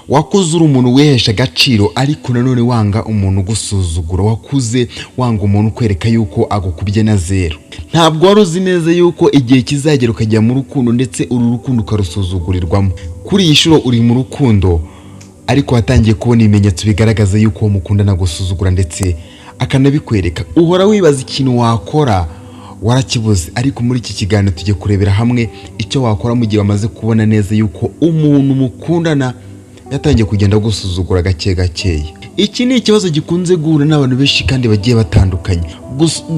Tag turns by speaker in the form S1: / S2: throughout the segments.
S1: wakuze uri umuntu wihesha agaciro ariko nanone wanga umuntu gusuzugura, wakuze wanga umuntu kwereka yuko agukubye na zero. Ntabwo wari uzi neza yuko igihe kizagera ukajya mu rukundo ndetse uru rukundo ukarusuzugurirwamo. Kuri iyi shuro uri mu rukundo ariko watangiye kubona ibimenyetso bigaragaza yuko uwo mukundana gusuzugura ndetse akanabikwereka. Uhora wibaza ikintu wakora warakibuze, ariko muri iki kiganiro tujye kurebera hamwe icyo wakora mu gihe wamaze kubona neza yuko umuntu mukundana yatangiye kugenda gusuzugura gake gake. Iki ni ikibazo gikunze guhura n'abantu benshi kandi bagiye batandukanye.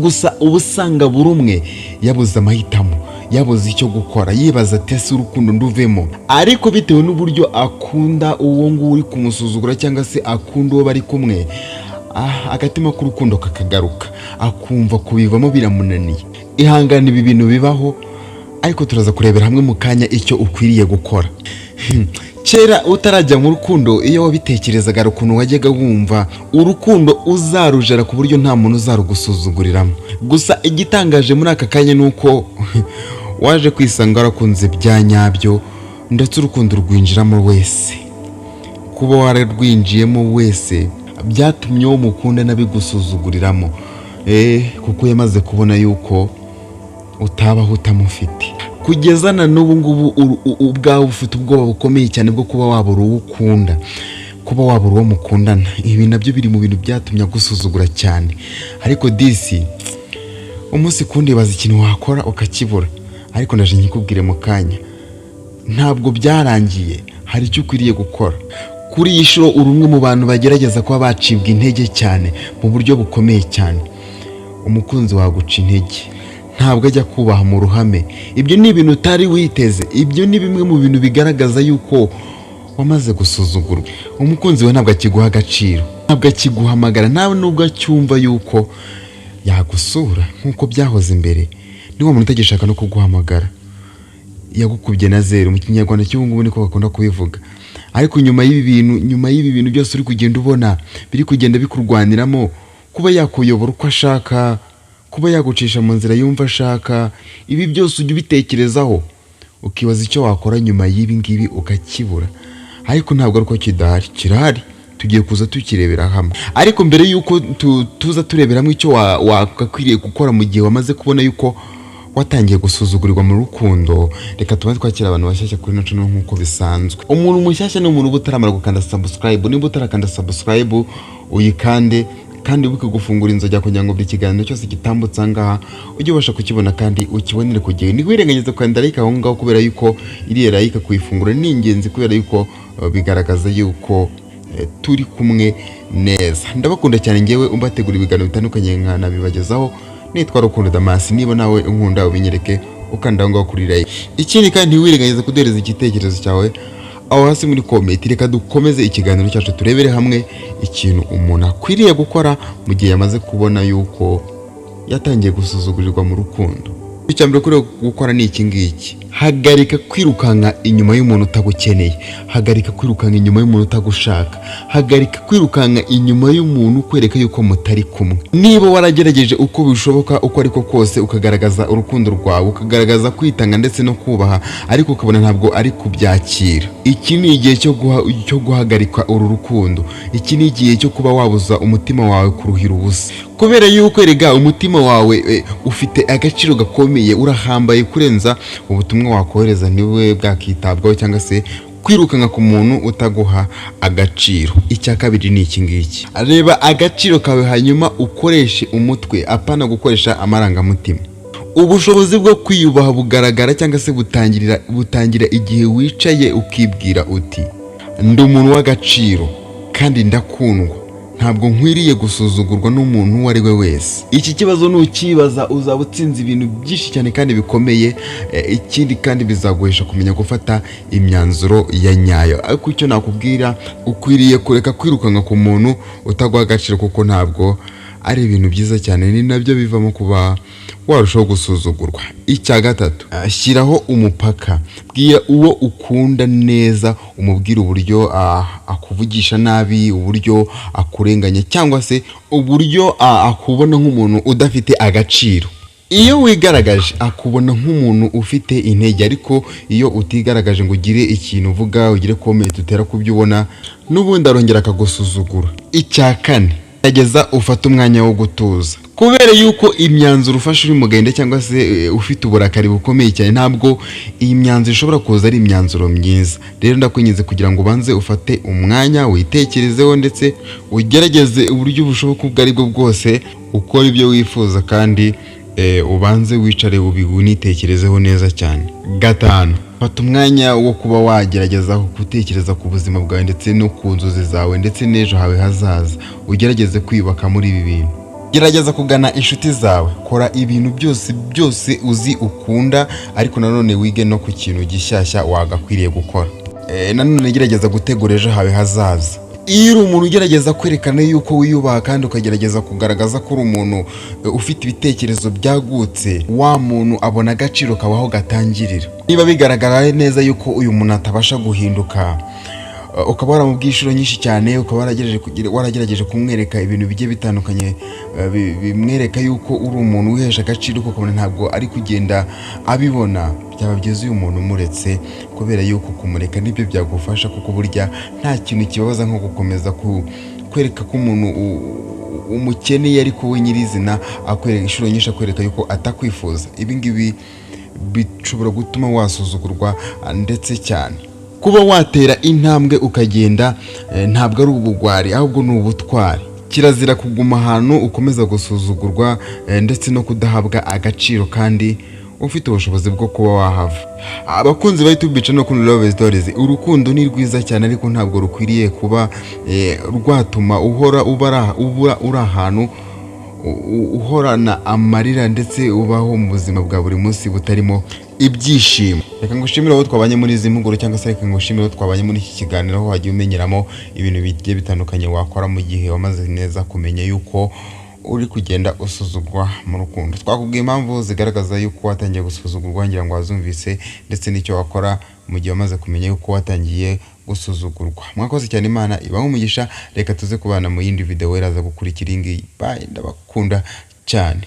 S1: Gusa ubusanga buri umwe yabuze amahitamo, yabuze icyo gukora, yibaza ati ese urukundo nduvemo. Ariko bitewe n'uburyo akunda uwo nguwo uri kumusuzugura cyangwa se akunda uwo bari kumwe, agatima k'urukundo kakagaruka, akumva kubivamo biramunaniye. Ihangane, ibi bintu bibaho, ariko turaza kurebera hamwe mu kanya icyo ukwiriye gukora. Kera utarajya mu rukundo, iyo wabitekerezaga ukuntu wajyaga wumva urukundo uzarujara ku buryo nta muntu uzarugusuzuguriramo. Gusa igitangaje muri aka kanya nuko waje kwisanga warakunze bya nyabyo ndetse urukundo rwinjiramo wese. Kuba wararwinjiyemo wese byatumye uwo mukunda nabigusuzuguriramo, kuko yamaze kubona yuko utabaho utamufite. Kugeza na n'ubu ngubu ubwawe ufite ubwoba bukomeye cyane bwo kuba wabura uwo ukunda, kuba wabura uwo mukundana. Ibi nabyo biri mu bintu byatumye agusuzugura cyane. Ariko disi umunsi kundi baza ikintu wakora ukakibura, ariko ndaje nyikubwire mu kanya ntabwo byarangiye, hari icyo ukwiriye gukora. Kuri iyi shuro uri umwe mu bantu bagerageza kuba bacibwa intege cyane mu buryo bukomeye cyane. Umukunzi waguca intege, ntabwo ajya kubaha mu ruhame. Ibyo ni ibintu utari witeze, ibyo ni bimwe mu bintu bigaragaza yuko wamaze gusuzugurwa. Umukunzi we ntabwo akiguha agaciro, ntabwo akiguhamagara, nawe nubwo acyumva yuko yagusura nk'uko byahoze imbere. Niwo muntu utagishaka no kuguhamagara, yagukubye na zero. Mu Kinyarwanda cy'ubu ngubu niko bakunda kubivuga. Ariko nyuma y'ibi bintu byose uri kugenda ubona biri kugenda bikurwaniramo, kuba yakuyobora uko ashaka, kuba yagucisha mu nzira yumva ashaka, ibi byose ujye ubitekerezaho ukibaza icyo wakora nyuma y'ibi ngibi ukakibura. Ariko ntabwo ari uko kidahari, kirahari, tugiye kuza tukirebera hamwe. Ariko mbere yuko tuza turebera hamwe icyo wakakwiriye gukora mu gihe wamaze kubona yuko watangiye gusuzugurirwa mu rukundo, reka tubanze twakira abantu bashyashya kuri no channel nk'uko bisanzwe. Umuntu mushyashya ni umuntu utaramara gukanda subscribe. Niba utarakanda subscribe uyikande, kandi ubuke gufungura inzogera kugira ngo buri kiganiro cyose gitambutse ngaha ujye ubasha kukibona kandi ukibonere ku gihe. Ni wirengageza kwanda like aho ngaho, kubera yuko iriya like kuyifungura ni ingenzi, kubera yuko bigaragaza yuko turi kumwe neza. Ndabakunda cyane ngewe umbategura ibiganiro bitandukanye nkanabibagezaho. Nitwa Urukundo Damas. Niba nawe unkunda ubinyereke ukanda ngaho kuri like. Ikindi kandi wirengageza kudereza igitekerezo cyawe aho hasi muri comment. Reka dukomeze ikiganiro cyacu turebere hamwe ikintu umuntu akwiriye gukora mu gihe yamaze kubona yuko yatangiye gusuzugurirwa mu rukundo. Icyambere kuri gukora ni iki ngiki: hagarika kwirukanka inyuma y'umuntu utagukeneye, hagarika kwirukanka inyuma y'umuntu utagushaka, hagarika kwirukanka inyuma y'umuntu kwereka yuko mutari kumwe. Niba waragerageje uko bishoboka uko ariko kose ukagaragaza urukundo rwawe, ukagaragaza kwitanga ndetse no kubaha, ariko ukabona ntabwo ari kubyakira, iki ni igihe cyo guhagarika uru rukundo. Iki ni igihe cyo kuba wabuza umutima wawe kuruhira ubusa, kubera yuko erega umutima wawe ufite agaciro gakomeye, urahambaye kurenza ubutumwa wakohereza niwe bwakitabwaho, cyangwa se kwirukanka ku muntu utaguha agaciro. Icya kabiri ni iki ngiki: reba agaciro kawe hanyuma ukoreshe umutwe, apana gukoresha amarangamutima. Ubushobozi bwo kwiyubaha bugaragara cyangwa se butangira igihe wicaye ukibwira uti ndi umuntu w'agaciro kandi ndakundwa, ntabwo nkwiriye gusuzugurwa n'umuntu uwo ari we wese. Iki kibazo nukibaza uzaba utsinze ibintu byinshi cyane kandi bikomeye. Ikindi kandi bizaguhesha kumenya gufata imyanzuro ya nyayo. Ariko icyo nakubwira, ukwiriye kureka kwirukanka ku muntu utaguha agaciro, kuko ntabwo ari ibintu byiza cyane, ni nabyo bivamo kuba warushaho gusuzugurwa. Icya gatatu, shyiraho umupaka. Bwira uwo ukunda neza, umubwira uburyo akuvugisha nabi, uburyo akurenganya, cyangwa se uburyo akubona nk'umuntu udafite agaciro. iyo wigaragaje akubona nk'umuntu ufite intege, ariko iyo utigaragaje ngo ugire ikintu uvuga, ugire comment utera kubyo ubona, n'ubundi arongera akagusuzugura. Icya kane, gerageza ufate umwanya wo gutuza, kubera yuko imyanzuro ufashe uri mugende cyangwa se ufite uburakari bukomeye cyane, ntabwo iyi myanzuro ishobora kuza ari imyanzuro myiza. Rero ndakwinginze kugira ngo ubanze ufate umwanya witekerezeho, ndetse ugerageze uburyo bushoboka ubwo ari bwo bwose ukora ibyo wifuza, kandi ubanze wicare unitekerezeho neza cyane. Gatanu, fata umwanya wo kuba wagerageza gutekereza ku buzima bwawe ndetse no ku nzozi zawe ndetse n'ejo hawe hazaza. Ugerageze kwiyubaka muri ibi bintu. Gerageza kugana inshuti zawe, kora ibintu byose uzi ukunda, ariko nanone wige no ku kintu gishyashya wagakwiriye gukora. Nanone gerageza gutegura ejo hawe hazaza. Iyo uri umuntu ugerageza kwerekana yuko wiyubaha kandi ukagerageza kugaragaza ko uri umuntu ufite ibitekerezo byagutse, wa muntu abona agaciro kabaho gatangirira. Niba bigaragara neza yuko uyu muntu atabasha guhinduka, ukaba waramubwiye inshuro nyinshi cyane, ukaba waragerageje kumwereka ibintu bigiye bitandukanye bimwereka yuko uri umuntu wihesha agaciro, ukabona ntabwo ari kugenda abibona, byaba byiza uyu muntu umuretse, kubera yuko kumureka nibyo byagufasha, kuko burya nta kintu kibabaza nko gukomeza kwereka ko umuntu umukeneye ariko we nyirizina akwereka inshuro nyinshi, akwereka yuko atakwifuza. Ibi ngibi bishobora gutuma wasuzugurwa ndetse cyane. Kuba watera intambwe ukagenda ntabwo ari ubugwari, ahubwo ni ubutwari. Kirazira kuguma ahantu ukomeza gusuzugurwa ndetse no kudahabwa agaciro kandi ufite ubushobozi bwo kuba wahava. Abakunzi ba YouTube channel Kuri Love Stories, urukundo ni rwiza cyane, ariko ntabwo rukwiriye kuba rwatuma uhora uri ahantu uhorana amarira ndetse ubaho mu buzima bwa buri munsi butarimo ibyishimo. Reka ngushimire aho twabanye muri izi mpuguro, cyangwa se reka ngushimire aho twabanye muri iki kiganiro, aho wagiye umenyeramo ibintu bigiye bitandukanye wakora mu gihe wamaze neza kumenya yuko uri kugenda usuzugurwa mu rukundo. Twakubwiye impamvu zigaragaza yuko watangiye gusuzugurwa, ngira ngo wazumvise, ndetse n'icyo wakora mu gihe wamaze kumenya yuko watangiye gusuzugurwa. Mwakoze cyane, Imana ibahe umugisha. Reka tuze kubana mu yindi video iraza gukurikira iyi ngiyi. Bye, ndabakunda cyane.